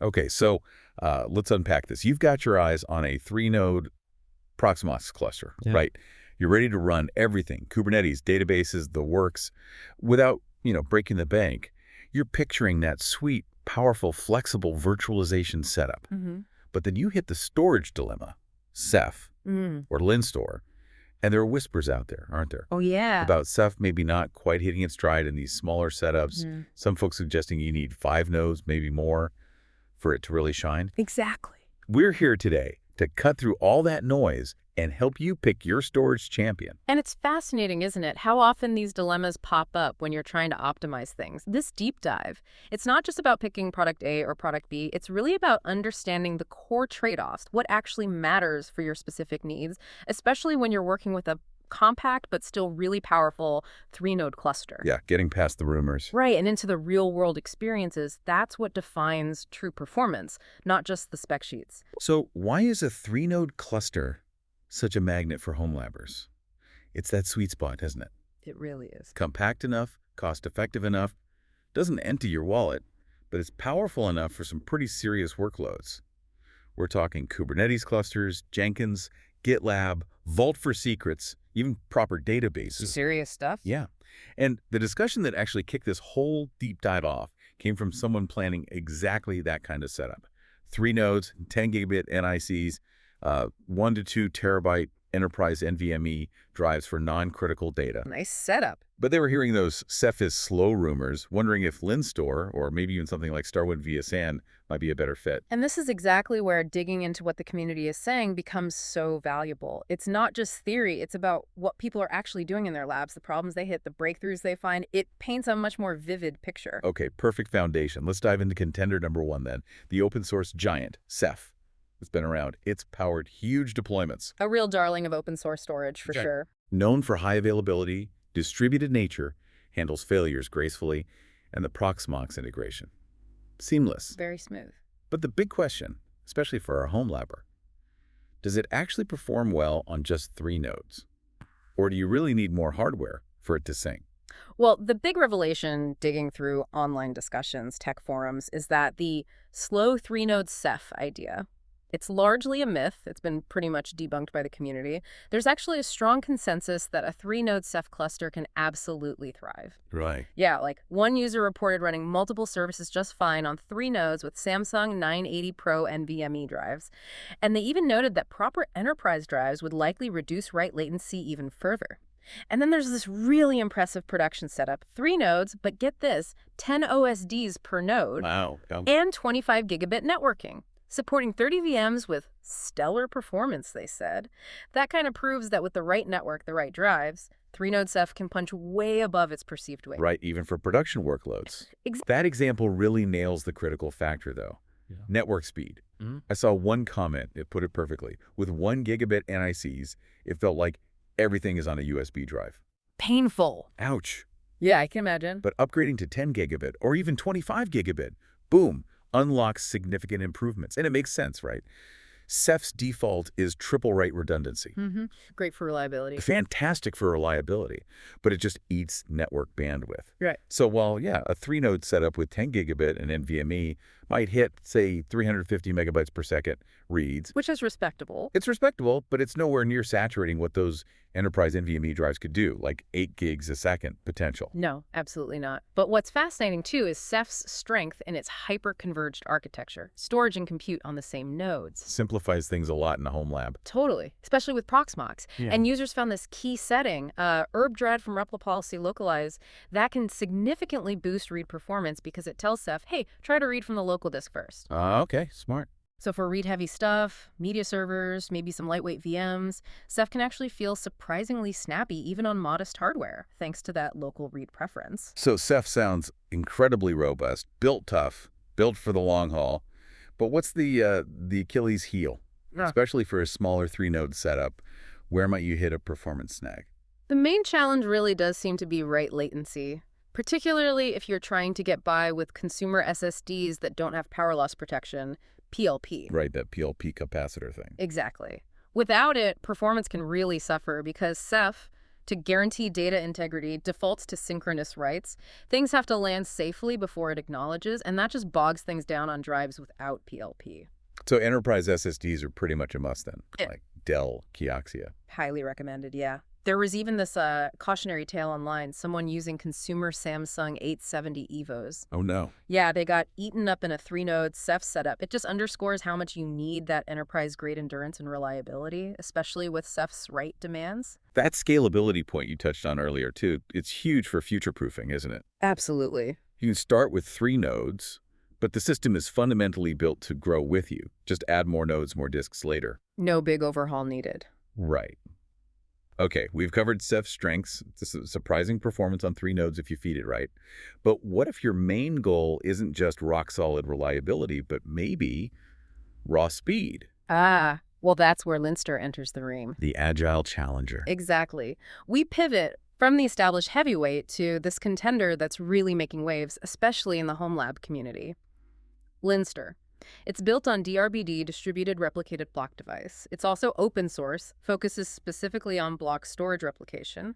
Okay, so let's unpack this. You've got your eyes on a 3-node Proxmox cluster, Yeah. right? You're ready to run everything, Kubernetes, databases, the works, without, breaking the bank. You're picturing that sweet, powerful, flexible virtualization setup. Mm-hmm. But then you hit the storage dilemma, Ceph or Linstor, and there are whispers out there, aren't there? Oh, yeah. About Ceph maybe not quite hitting its stride in these smaller setups. Mhm. Some folks suggesting you need 5 nodes, maybe more, for it to really shine. Exactly. We're here today to cut through all that noise and help you pick your storage champion. And it's fascinating, isn't it, how often these dilemmas pop up when you're trying to optimize things. This deep dive, it's not just about picking product A or product B. It's really about understanding the core trade-offs, what actually matters for your specific needs, especially when you're working with a compact but still really powerful 3-node cluster. Yeah, getting past the rumors. Right, and into the real-world experiences, that's what defines true performance, not just the spec sheets. So why is a 3-node cluster such a magnet for homelabbers? It's that sweet spot, isn't it? It really is. Compact enough, cost-effective enough, doesn't empty your wallet, but it's powerful enough for some pretty serious workloads. We're talking Kubernetes clusters, Jenkins, GitLab, Vault for secrets, even proper databases. Serious stuff? Yeah. And the discussion that actually kicked this whole deep dive off came from someone planning exactly that kind of setup. 3 nodes, 10 gigabit NICs, 1 to 2 terabyte enterprise NVMe drives for non-critical data. Nice setup. But they were hearing those Ceph is slow rumors, wondering if Linstor, or maybe even something like Starwind via SAN, might be a better fit. And this is exactly where digging into what the community is saying becomes so valuable. It's not just theory, it's about what people are actually doing in their labs, the problems they hit, the breakthroughs they find. It paints a much more vivid picture. Okay, perfect foundation. Let's dive into contender number 1 then, the open-source giant, Ceph. It's been around. It's powered huge deployments. A real darling of open source storage, for sure. Known for high availability, distributed nature, handles failures gracefully, and the Proxmox integration. Seamless. Very smooth. But the big question, especially for our homelabber, does it actually perform well on just 3 nodes? Or do you really need more hardware for it to sing? Well, the big revelation digging through online discussions, tech forums, is that the slow 3-node Ceph idea, it's largely a myth. It's been pretty much debunked by the community. There's actually a strong consensus that a 3-node Ceph cluster can absolutely thrive. Right. Yeah, like one user reported running multiple services just fine on 3 nodes with Samsung 980 Pro NVMe drives. And they even noted that proper enterprise drives would likely reduce write latency even further. And then there's this really impressive production setup. 3 nodes, but get this, 10 OSDs per node. Wow. And 25 gigabit networking. Supporting 30 VMs with stellar performance, they said. That kind of proves that with the right network, the right drives, 3-node Ceph can punch way above its perceived weight. Right, even for production workloads. That example really nails the critical factor, though. Yeah. Network speed. I saw one comment, it put it perfectly. With 1 gigabit NICs, it felt like everything is on a USB drive. Painful. Ouch. Yeah, I can imagine. But upgrading to 10 gigabit or even 25 gigabit, boom, unlocks significant improvements. And it makes sense, right? Ceph's default is triple write redundancy. Great for reliability. Fantastic for reliability, but it just eats network bandwidth. Right. So while, yeah, a 3-node setup with 10 gigabit and NVMe might hit, say, 350 megabytes per second reads. Which is respectable. It's respectable, but it's nowhere near saturating what those enterprise NVMe drives could do, like 8 gigs a second potential. No, absolutely not. But what's fascinating, too, is Ceph's strength in its hyper-converged architecture, storage and compute on the same nodes. Simplifies things a lot in a home lab. Totally, especially with Proxmox. Yeah. And users found this key setting, herbdred from repl policy localize, that can significantly boost read performance because it tells Ceph, hey, try to read from the local disk first. Okay, smart. So for read-heavy stuff, media servers, maybe some lightweight VMs, Ceph can actually feel surprisingly snappy even on modest hardware, thanks to that local read preference. So Ceph sounds incredibly robust, built tough, built for the long haul. But what's the Achilles heel? Especially for a smaller 3-node setup, where might you hit a performance snag? The main challenge really does seem to be write latency, particularly if you're trying to get by with consumer SSDs that don't have power loss protection, PLP. Right, that PLP capacitor thing. Exactly. Without it, performance can really suffer because Ceph, To guarantee data integrity, defaults to synchronous writes. Things have to land safely before it acknowledges, and that just bogs things down on drives without PLP. So enterprise SSDs are pretty much a must then, Yeah. like Dell, Kioxia. Highly recommended, yeah. There was even this cautionary tale online, someone using consumer Samsung 870 EVOs. Oh, no. Yeah, they got eaten up in a 3-node Ceph setup. It just underscores how much you need that enterprise-grade endurance and reliability, especially with Ceph's write demands. That scalability point you touched on earlier, too, it's huge for future-proofing, isn't it? Absolutely. You can start with 3 nodes, but the system is fundamentally built to grow with you. Just add more nodes, more disks later. No big overhaul needed. Right. Okay, we've covered Ceph's strengths. This is surprising performance on 3 nodes if you feed it right. But what if your main goal isn't just rock-solid reliability, but maybe raw speed? Well, that's where Linstor enters the room. The agile challenger. Exactly. We pivot from the established heavyweight to this contender that's really making waves, especially in the Homelab community. Linstor. It's built on DRBD, distributed replicated block device. It's also open source, focuses specifically on block storage replication.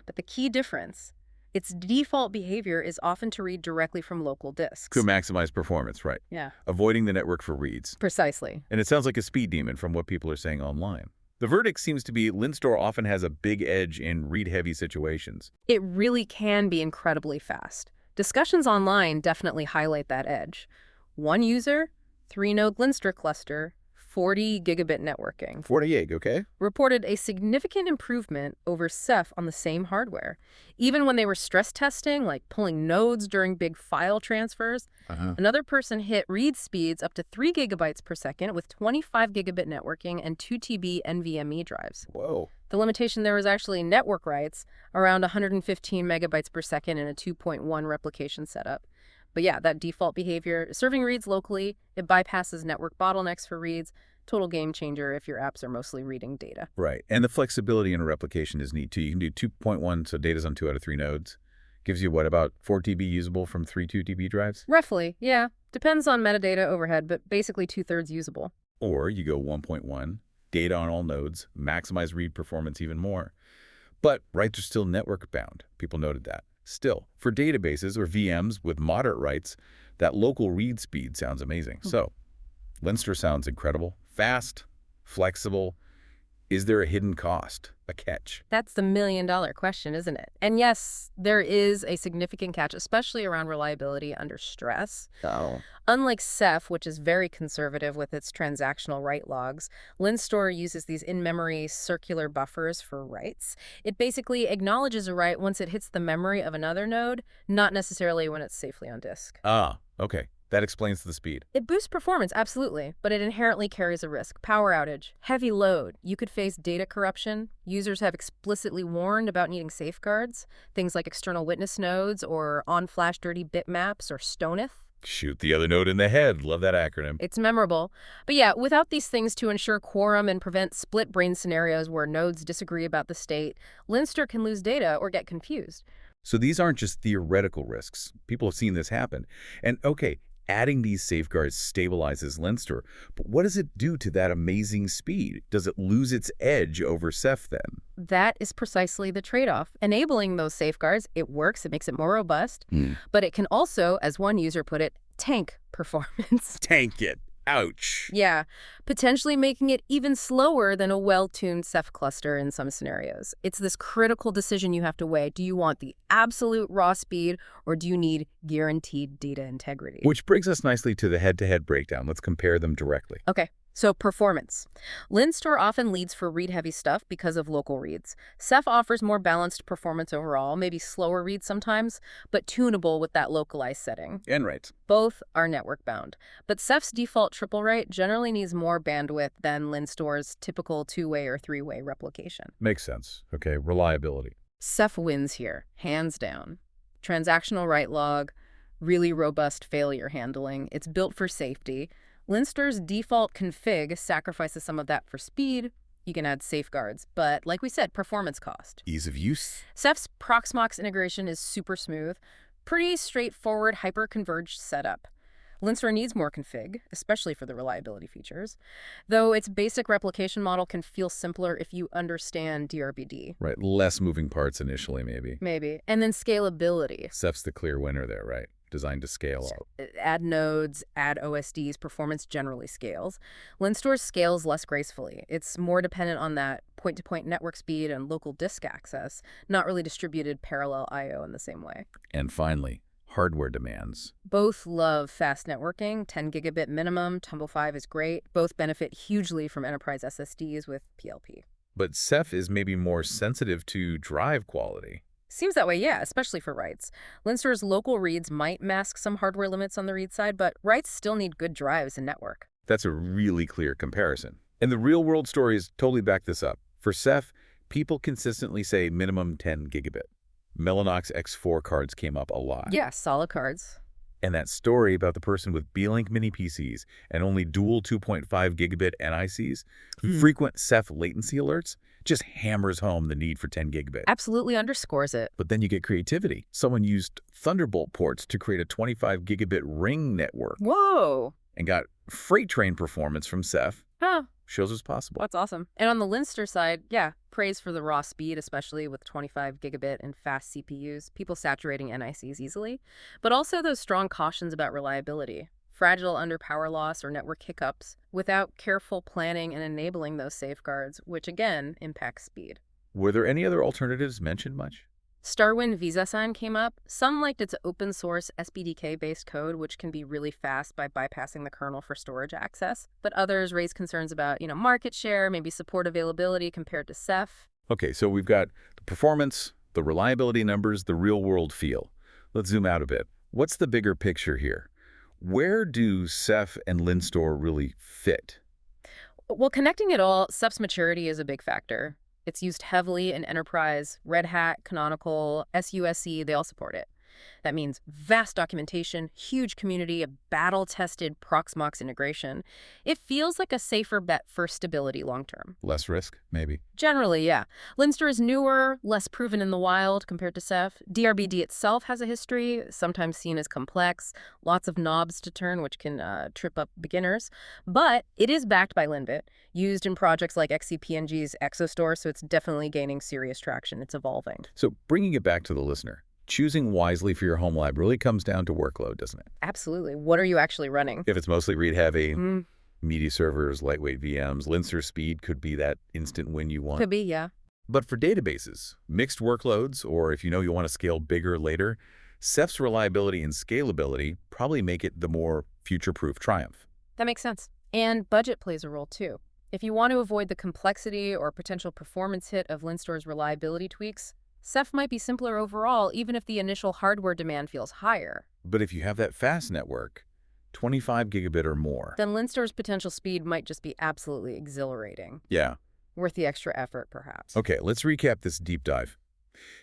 But the key difference, its default behavior is often to read directly from local disks. To maximize performance, right. Yeah. Avoiding the network for reads. Precisely. And it sounds like a speed demon from what people are saying online. The verdict seems to be Linstor often has a big edge in read-heavy situations. It really can be incredibly fast. Discussions online definitely highlight that edge. One user, 3-node Linstor cluster, 40 gigabit networking. 40 gig, okay? Reported a significant improvement over Ceph on the same hardware. Even when they were stress testing, like pulling nodes during big file transfers, another person hit read speeds up to 3 gigabytes per second with 25 gigabit networking and 2 TB NVMe drives. Whoa. The limitation there was actually network writes, around 115 megabytes per second in a 2.1 replication setup. But yeah, that default behavior, serving reads locally, it bypasses network bottlenecks for reads, total game changer if your apps are mostly reading data. Right. And the flexibility in a replication is neat too. You can do 2.1, so data's on 2 out of 3 nodes. Gives you what, about 4 TB usable from 3 2 TB drives? Roughly, yeah. Depends on metadata overhead, but basically 2/3 usable. Or you go 1.1, data on all nodes, maximize read performance even more. But writes are still network bound. People noted that. Still, for databases or VMs with moderate writes, that local read speed sounds amazing. So, Linstor sounds incredible, fast, flexible. Is there a hidden cost, a catch? That's the million-dollar question, isn't it? And yes, there is a significant catch, especially around reliability under stress. Oh. Unlike Ceph, which is very conservative with its transactional write logs, Linstor uses these in-memory circular buffers for writes. It basically acknowledges a write once it hits the memory of another node, not necessarily when it's safely on disk. Ah, okay. That explains the speed. It boosts performance, absolutely, but it inherently carries a risk. Power outage, heavy load. You could face data corruption. Users have explicitly warned about needing safeguards, things like external witness nodes or on-flash dirty bitmaps or stoneth. Shoot the other node in the head. Love that acronym. It's memorable. But yeah, without these things to ensure quorum and prevent split-brain scenarios where nodes disagree about the state, Linstor can lose data or get confused. So these aren't just theoretical risks. People have seen this happen. And okay, adding these safeguards stabilizes Linstor, but what does it do to that amazing speed? Does it lose its edge over Ceph then? That is precisely the trade-off. Enabling those safeguards, it works, it makes it more robust, but it can also, as one user put it, tank performance. Tank it. Ouch. Yeah, potentially making it even slower than a well-tuned Ceph cluster in some scenarios. It's this critical decision you have to weigh. Do you want the absolute raw speed, or do you need guaranteed data integrity? Which brings us nicely to the head-to-head breakdown. Let's compare them directly. Okay. So performance. Linstor often leads for read-heavy stuff because of local reads. Ceph offers more balanced performance overall, maybe slower reads sometimes, but tunable with that localized setting. And writes. Both are network-bound. But Ceph's default triple write generally needs more bandwidth than Linstor's typical 2-way or 3-way replication. Makes sense. Okay, reliability. Ceph wins here, hands down. Transactional write log, really robust failure handling. It's built for safety. Linstor's default config sacrifices some of that for speed. You can add safeguards, but like we said, performance cost. Ease of use. Ceph's Proxmox integration is super smooth. Pretty straightforward hyper-converged setup. Linstor needs more config, especially for the reliability features, though its basic replication model can feel simpler if you understand DRBD. Right, less moving parts initially, maybe. Maybe. And then scalability. Ceph's the clear winner there, right? Designed to scale out. Add nodes, add OSDs, performance generally scales. Linstor scales less gracefully. It's more dependent on that point-to-point network speed and local disk access, not really distributed parallel I/O in the same way. And finally, hardware demands. Both love fast networking, 10 gigabit minimum, Tumble 5 is great. Both benefit hugely from enterprise SSDs with PLP. But Ceph is maybe more sensitive to drive quality. Seems that way, yeah, especially for writes. Linstor's local reads might mask some hardware limits on the read side, but writes still need good drives and network. That's a really clear comparison. And the real-world stories totally back this up. For Ceph, people consistently say minimum 10 gigabit. Mellanox X4 cards came up a lot. Yeah, solid cards. And that story about the person with B-Link mini PCs and only dual 2.5 gigabit NICs, frequent Ceph latency alerts, just hammers home the need for 10 gigabit. Absolutely underscores it. But then you get creativity. Someone used Thunderbolt ports to create a 25 gigabit ring network. Whoa! And got freight train performance from Ceph. Huh. Shows what's possible. That's awesome. And on the Linstor side, yeah, praise for the raw speed, especially with 25 gigabit and fast CPUs, people saturating NICs easily, but also those strong cautions about reliability, fragile under power loss or network hiccups, without careful planning and enabling those safeguards, which again impacts speed. Were there any other alternatives mentioned much? Starwind VisaSign came up. Some liked its open source SPDK-based code, which can be really fast by bypassing the kernel for storage access. But others raised concerns about, market share, maybe support availability compared to Ceph. Okay, so we've got the performance, the reliability numbers, the real-world feel. Let's zoom out a bit. What's the bigger picture here? Where do Ceph and Linstor really fit? Well, connecting it all, Ceph's maturity is a big factor. It's used heavily in enterprise. Red Hat, Canonical, SUSE, they all support it. That means vast documentation, huge community, a battle-tested Proxmox integration. It feels like a safer bet for stability long-term. Less risk, maybe? Generally, yeah. Linstor is newer, less proven in the wild compared to Ceph. DRBD itself has a history, sometimes seen as complex, lots of knobs to turn, which can trip up beginners. But it is backed by Linbit, used in projects like XCPNG's ExoStore, so it's definitely gaining serious traction. It's evolving. So bringing it back to the listener, choosing wisely for your home lab really comes down to workload, doesn't it? Absolutely. What are you actually running? If it's mostly read-heavy, media servers, lightweight VMs, Linstor speed could be that instant win you want. Could be, yeah. But for databases, mixed workloads, or if you know you want to scale bigger later, Ceph's reliability and scalability probably make it the more future-proof triumph. That makes sense. And budget plays a role, too. If you want to avoid the complexity or potential performance hit of Linstor's reliability tweaks, Ceph might be simpler overall, even if the initial hardware demand feels higher. But if you have that fast network, 25 gigabit or more, then Linstor's potential speed might just be absolutely exhilarating. Yeah. Worth the extra effort, perhaps. Okay, let's recap this deep dive.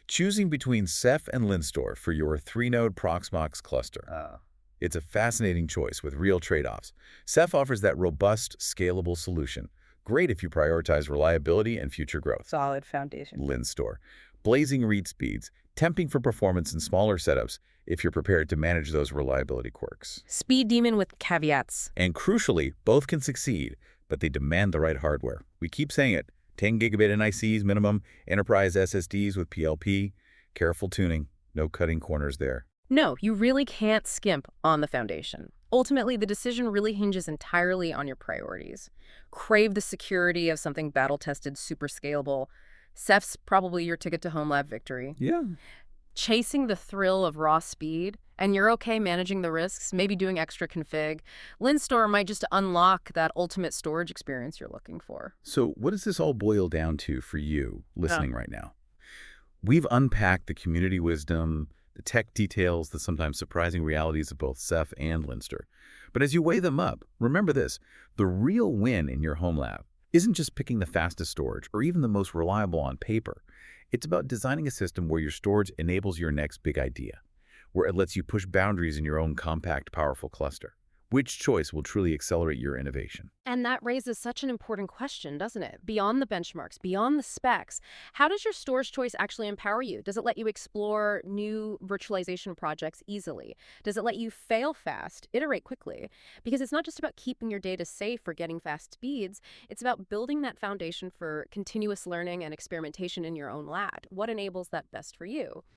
Choosing between Ceph and Linstor for your 3-node Proxmox cluster. It's a fascinating choice with real trade-offs. Ceph offers that robust, scalable solution. Great if you prioritize reliability and future growth. Solid foundation. Linstor. Blazing read speeds, tempting for performance in smaller setups if you're prepared to manage those reliability quirks. Speed demon with caveats. And crucially, both can succeed, but they demand the right hardware. We keep saying it. 10 gigabit NICs minimum, enterprise SSDs with PLP, careful tuning, no cutting corners there. No, you really can't skimp on the foundation. Ultimately, the decision really hinges entirely on your priorities. Crave the security of something battle-tested, super scalable. Ceph's probably your ticket to Homelab victory. Yeah. Chasing the thrill of raw speed, and you're okay managing the risks, maybe doing extra config. Linstor might just unlock that ultimate storage experience you're looking for. So what does this all boil down to for you listening right now? We've unpacked the community wisdom, the tech details, the sometimes surprising realities of both Ceph and Linstor. But as you weigh them up, remember this: the real win in your home lab isn't just picking the fastest storage or even the most reliable on paper. It's about designing a system where your storage enables your next big idea, where it lets you push boundaries in your own compact, powerful cluster, Which choice will truly accelerate your innovation? And that raises such an important question, doesn't it? Beyond the benchmarks, beyond the specs, how does your storage choice actually empower you? Does it let you explore new virtualization projects easily? Does it let you fail fast, iterate quickly? Because it's not just about keeping your data safe or getting fast speeds, it's about building that foundation for continuous learning and experimentation in your own lab. What enables that best for you?